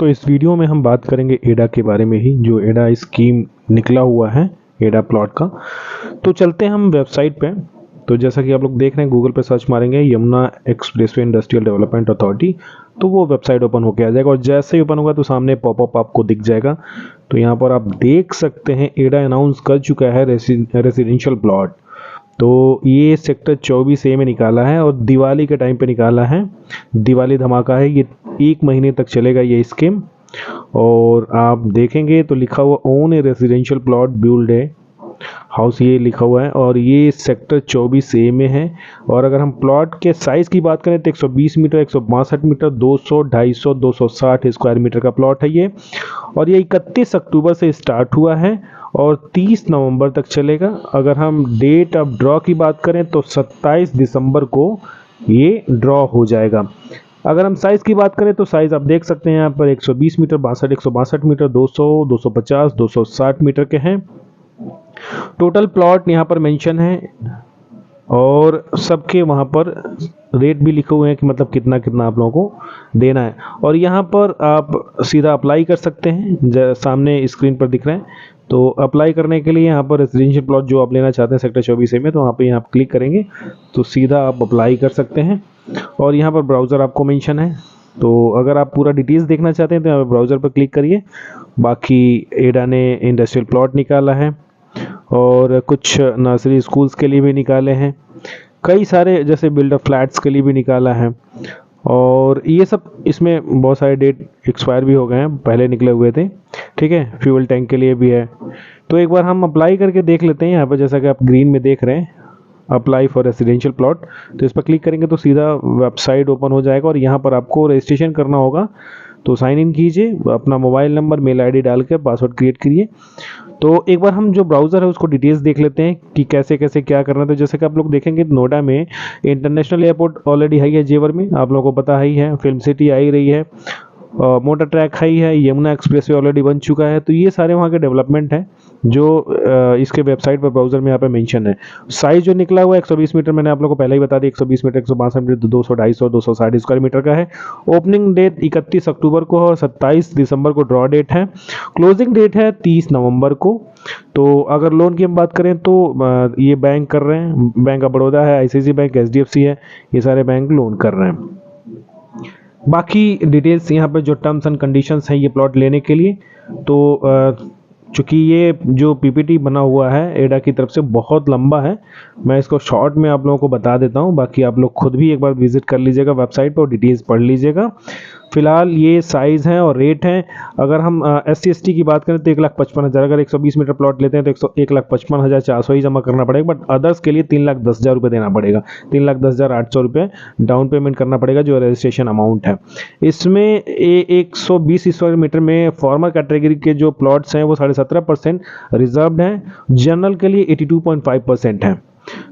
तो इस वीडियो में हम बात करेंगे एडा के बारे में ही, जो एडा स्कीम निकला हुआ है एडा प्लॉट का। तो चलते हैं हम वेबसाइट पे। तो जैसा कि आप लोग देख रहे हैं, गूगल पे सर्च मारेंगे Yamuna expressway industrial development authority, तो वो वेबसाइट ओपन होकर आ जाएगा और जैसे ही ओपन होगा तो सामने पॉपअप आपको दिख जाएगा। तो यहाँ पर आप देख सकते हैं एडा अनाउंस कर चुका है रेसिडेंशियल प्लॉट। तो ये सेक्टर 24A में निकाला है और दिवाली के टाइम पे निकाला है। दिवाली धमाका है ये, 1 महीने तक चलेगा ये स्कीम। और आप देखेंगे तो लिखा हुआ ओन ए रेसिडेंशियल प्लॉट बिल्ड है हाउस, ये लिखा हुआ है और ये सेक्टर 24A में है। और अगर हम प्लॉट के साइज़ की बात करें तो 120 मीटर, 162 मीटर, 200, 250, 260 स्क्वायर मीटर का प्लॉट है ये। और ये 31 अक्टूबर से स्टार्ट हुआ है और 30 नवंबर तक चलेगा। अगर हम डेट ऑफ ड्रॉ की बात करें तो 27 दिसंबर को ये ड्रॉ हो जाएगा। अगर हम साइज़ की बात करें तो साइज़ आप देख सकते हैं यहाँ पर 120 मीटर, 162 मीटर, 200, 250, 260 मीटर के हैं। टोटल प्लॉट यहाँ पर मेंशन है और सबके वहाँ पर रेट भी लिखे हुए हैं कि मतलब कितना कितना आप लोगों को देना है। और यहाँ पर आप सीधा अप्लाई कर सकते हैं, सामने स्क्रीन पर दिख रहे हैं। तो अप्लाई करने के लिए यहाँ पर रेजिडेंशियल प्लॉट जो आप लेना चाहते हैं सेक्टर 24A में, तो वहाँ पे आप क्लिक करेंगे तो सीधा आप अप्लाई कर सकते हैं। और यहाँ पर ब्राउज़र आपको मेंशन है, तो अगर आप पूरा डिटेल्स देखना चाहते हैं तो यहाँ पर ब्राउज़र पर क्लिक करिए। बाकी एडा ने इंडस्ट्रियल प्लॉट निकाला है और कुछ नर्सरी स्कूल्स के लिए भी निकाले हैं, कई सारे जैसे बिल्डर फ्लैट्स के लिए भी निकाला है। और ये सब इसमें बहुत सारे डेट एक्सपायर भी हो गए हैं, पहले निकले हुए थे, ठीक है। फ्यूल टैंक के लिए भी है। तो एक बार हम अप्लाई करके देख लेते हैं। यहाँ पर जैसा कि आप ग्रीन में देख रहे हैं अप्लाई फॉर रेसिडेंशियल प्लॉट, तो इस पर क्लिक करेंगे तो सीधा वेबसाइट ओपन हो जाएगा और यहाँ पर आपको रजिस्ट्रेशन करना होगा। तो साइन इन कीजिए, अपना मोबाइल नंबर, मेल आईडी डाल के पासवर्ड क्रिएट करिए। तो एक बार हम जो ब्राउज़र है उसको डिटेल्स देख लेते हैं कि कैसे कैसे क्या करना है। तो जैसे कि आप लोग देखेंगे नोएडा में इंटरनेशनल एयरपोर्ट ऑलरेडी है, जेवर में आप लोगों को पता ही है, फिल्म सिटी आ ही रही है, मोटर ट्रैक हाई है, यमुना एक्सप्रेसवे ऑलरेडी बन चुका है। तो ये सारे वहाँ के डेवलपमेंट हैं जो इसके वेबसाइट पर ब्राउज़र में यहाँ पे मेंशन है। साइज़ जो निकला हुआ है 120 मीटर, मैंने आप लोगों को पहले ही बता दिया, 120 मीटर, 162 मीटर, 200, 250, 260 स्क्वायर मीटर का है। ओपनिंग डेट 31 अक्टूबर को और 27 दिसंबर को ड्रॉ डेट है। क्लोजिंग डेट है 30 नवंबर को। तो अगर लोन की हम बात करें तो ये बैंक कर रहे हैं, बैंक ऑफ बड़ौदा है, ICICI बैंक, HDFC है, ये सारे बैंक लोन कर रहे हैं। बाकी डिटेल्स यहाँ पर जो टर्म्स एंड कंडीशंस हैं ये प्लॉट लेने के लिए, तो चूँकि ये जो PPT बना हुआ है एडा की तरफ से बहुत लंबा है, मैं इसको शॉर्ट में आप लोगों को बता देता हूँ। बाकी आप लोग खुद भी एक बार विजिट कर लीजिएगा वेबसाइट पर और डिटेल्स पढ़ लीजिएगा। फिलहाल ये साइज़ हैं और रेट हैं। अगर हम SC/ST की बात करें तो 1,55,000, अगर 120 मीटर प्लॉट लेते हैं तो 1,55,400 ही जमा करना पड़ेगा। बट अदर्स के लिए 3,10,000 रुपये देना पड़ेगा, 3,10,800 रुपये डाउन पेमेंट करना पड़ेगा, जो रजिस्ट्रेशन अमाउंट है। इसमें 120 स्क्वायर मीटर में फॉर्मर कैटेगरी के जो प्लॉट्स हैं वो 17.5% रिजर्व्ड हैं, जनरल के लिए 82.5% हैं।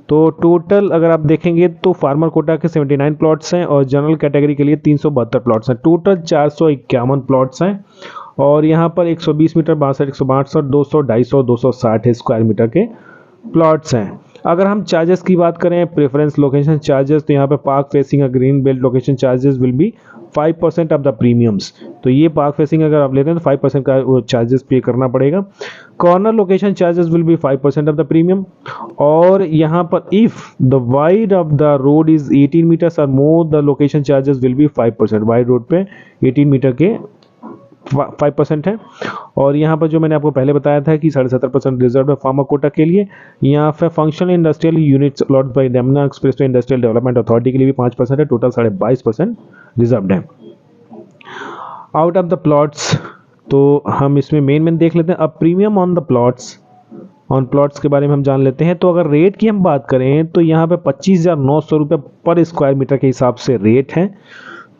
तो टोटल अगर आप देखेंगे तो फार्मर कोटा के 79 प्लॉट्स हैं और जनरल कैटेगरी के लिए 372 प्लॉट्स हैं। टोटल 451 प्लॉट्स हैं और यहाँ पर 120 मीटर, 62, 162, 200, 250, 260 स्क्वायर मीटर के प्लॉट्स हैं। अगर हम चार्जेस की बात करें, प्रेफरेंस लोकेशन चार्जेस, तो यहाँ पे park facing green belt location charges will be 5% of the premiums. तो ये पार्क फेसिंग अगर आप लेते हैं तो 5% का वो चार्जेस पे करना पड़ेगा। Corner location charges will be 5% of the premium. और यहाँ पर if the wide of the road is 18 meters और more, the location charges will be 5%। Wide road पे 18 मीटर के 5% है। और यहाँ पर जो मैंने आपको पहले बताया था कि 17.5% रिजर्व है फार्मर कोटा के लिए। यहाँ पे functional industrial units allot by Yamuna expressway industrial development authority के लिए भी 5% है। टोटल 22.5% रिजर्व है। आउट ऑफ द प्लॉट्स तो हम इसमें मेन देख लेते हैं। अब premium on the plots, on plots के बारे में हम जान लेते हैं। तो अगर रेट की हम बात करें तो यहाँ पे 25,900 रुपये पर स्क्वायर मीटर के हिसाब से रेट है।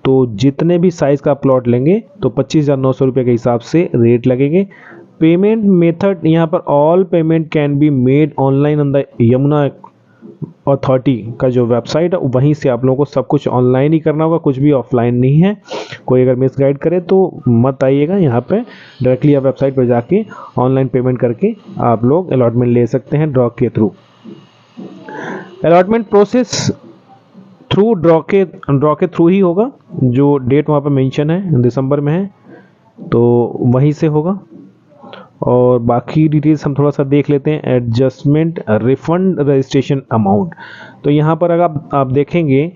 तो जितने भी साइज़ का प्लॉट लेंगे तो 25,900 रुपये के हिसाब से रेट लगेंगे। पेमेंट मेथड यहाँ पर all payment can be made online on the Yamuna authority का जो वेबसाइट है वहीं से आप लोगों को सब कुछ ऑनलाइन ही करना होगा, कुछ भी ऑफलाइन नहीं है। कोई अगर मिस गाइड करे तो मत आइएगा, यहाँ पे डायरेक्टली आप वेबसाइट पर जाके ऑनलाइन पेमेंट करके आप लोग अलॉटमेंट ले सकते हैं ड्रॉ के through. Allotment process through draw के थ्रू ही होगा। जो डेट वहाँ पे मेंशन है दिसंबर में है, तो वहीं से होगा। और बाकी डिटेल्स हम थोड़ा सा देख लेते हैं। एडजस्टमेंट रिफंड रजिस्ट्रेशन अमाउंट, तो यहाँ पर अगर आप देखेंगे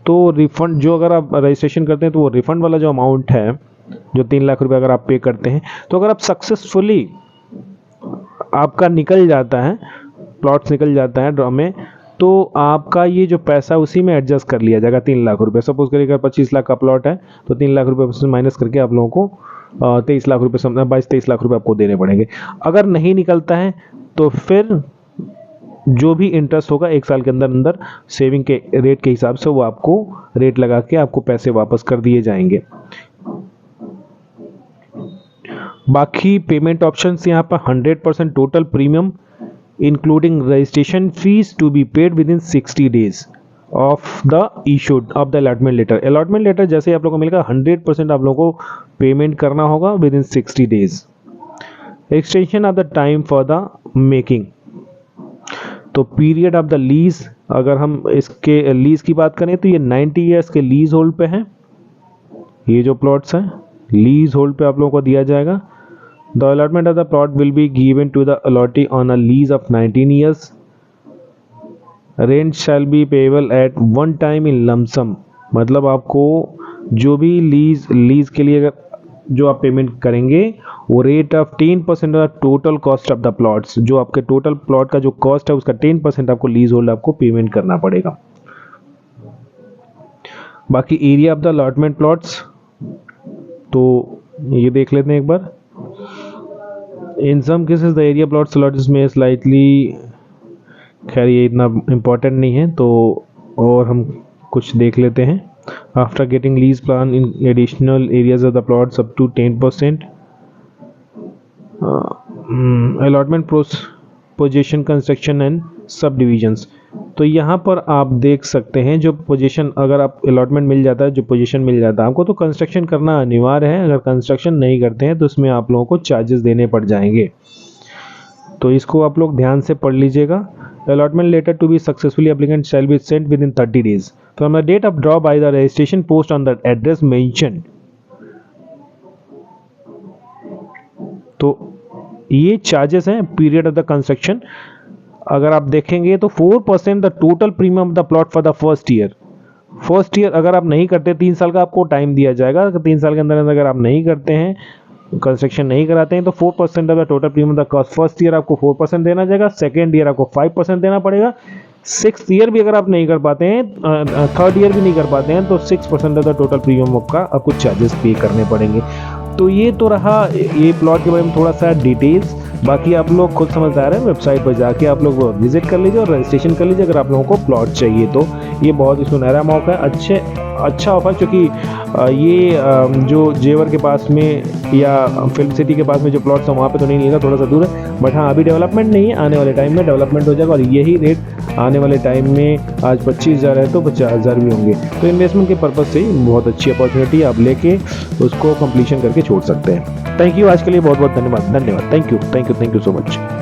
तो रिफंड जो अगर आप रजिस्ट्रेशन करते हैं तो वो रिफंड वाला जो अमाउंट है, जो 3 लाख रुपए अगर आप पे करते हैं, तो अगर आप सक्सेसफुली आपका निकल जाता है, प्लॉट्स निकल जाता है ड्रॉ में, तो आपका ये जो पैसा उसी में एडजस्ट कर लिया जाएगा 3 लाख रुपए। सपोज करिए अगर 25 लाख का प्लॉट है तो 3 लाख रुपए उसमें माइनस करके आप लोगों को 23 लाख रुपए, 22-23 लाख रुपए आपको देने पड़ेंगे। अगर नहीं निकलता है तो फिर जो भी इंटरेस्ट होगा 1 साल के अंदर अंदर सेविंग के रेट के हिसाब से वो आपको रेट लगा के आपको पैसे वापस कर दिए जाएंगे। बाकी पेमेंट ऑप्शंस यहाँ पर 100% total premium including registration fee to be paid within 60 days of the issued of the allotment letter. Allotment letter जैसे आप लोगों को मिलेगा 100% आप लोगों को पेमेंट करना होगा with in 60 days. Extension of the time for the making, तो पीरियड ऑफ द लीज, अगर हम इसके लीज की बात करें तो ये 90 ईयर्स के लीज होल्ड पे हैं। ये जो प्लॉट्स हैं लीज होल्ड पे आप लोगों को दिया जाएगा। The allotment of the plot will be given to the allottee on a lease of 19 years. Rent shall be payable at one time in lump sum, मतलब आपको जो भी लीज के लिए अगर जो आप पेमेंट करेंगे वो rate of 10% of total cost of the plots, जो आपके टोटल प्लॉट का जो कॉस्ट है उसका 10% आपको लीज होल्ड आपको पेमेंट करना पड़ेगा। बाकी area of the allotment plots, तो ये देख लेते हैं एक बार। In some cases the area plots allotted में स्लाइटली, खैर ये इतना इम्पोर्टेंट नहीं है, तो और हम कुछ देख लेते हैं। After getting lease plan in additional areas of the plots up to 10%। Allotment position construction and subdivisions, तो यहाँ पर आप देख सकते हैं जो पोजीशन, अगर आप अलॉटमेंट मिल जाता है, जो पोजीशन मिल जाता है आपको, तो कंस्ट्रक्शन करना अनिवार्य है। अगर कंस्ट्रक्शन नहीं करते हैं तो उसमें आप लोगों को चार्जेस देने पड़ जाएंगे, तो इसको आप लोग ध्यान से पढ़ लीजिएगा। Allotment letter to be successfully applicant shall be sent within 30 days from the date of draw by the registration post on the address mention. तो ये चार्जेस हैं पीरियड ऑफ द कंस्ट्रक्शन। अगर आप देखेंगे तो 4% the total premium of the plot for the first year अगर आप नहीं करते, 3 साल का आपको टाइम दिया जाएगा। 3 साल के अंदर अगर आप नहीं करते हैं, कंस्ट्रक्शन नहीं कराते हैं, तो 4% of the total premium the cost, first year आपको 4% देना जाएगा, सेकेंड ईयर आपको 5% देना पड़ेगा, 6th ईयर भी अगर आप नहीं कर पाते हैं, 3rd ईयर भी नहीं कर पाते हैं, तो 6% ऑफ द टोटल प्रीमियम का आपको चार्जेस पे करने पड़ेंगे। तो ये तो रहा ये प्लॉट के बारे में थोड़ा सा डिटेल्स। बाकी आप लोग खुद समझदार हैं, वेबसाइट पर जाके आप लोग विजिट कर लीजिए और रजिस्ट्रेशन कर लीजिए अगर आप लोगों को प्लॉट चाहिए तो। ये बहुत ही सुनहरा मौका है, अच्छा ऑफर, क्योंकि ये जो जेवर के पास में या फिल्म सिटी के पास में जो प्लॉट्स हैं वहाँ पे तो नहीं मिलेगा, थोड़ा सा दूर है। बट हाँ, अभी डेवलपमेंट नहीं है, आने वाले टाइम में डेवलपमेंट हो जाएगा और यही रेट आने वाले टाइम में, आज 25,000 है तो 50,000 भी होंगे। तो इन्वेस्टमेंट के पर्पज़ से बहुत अच्छी अपॉर्चुनिटी, आप लेके उसको कंप्लीशन करके छोड़ सकते हैं। थैंक यू, आज के लिए बहुत बहुत धन्यवाद। Thank you so much.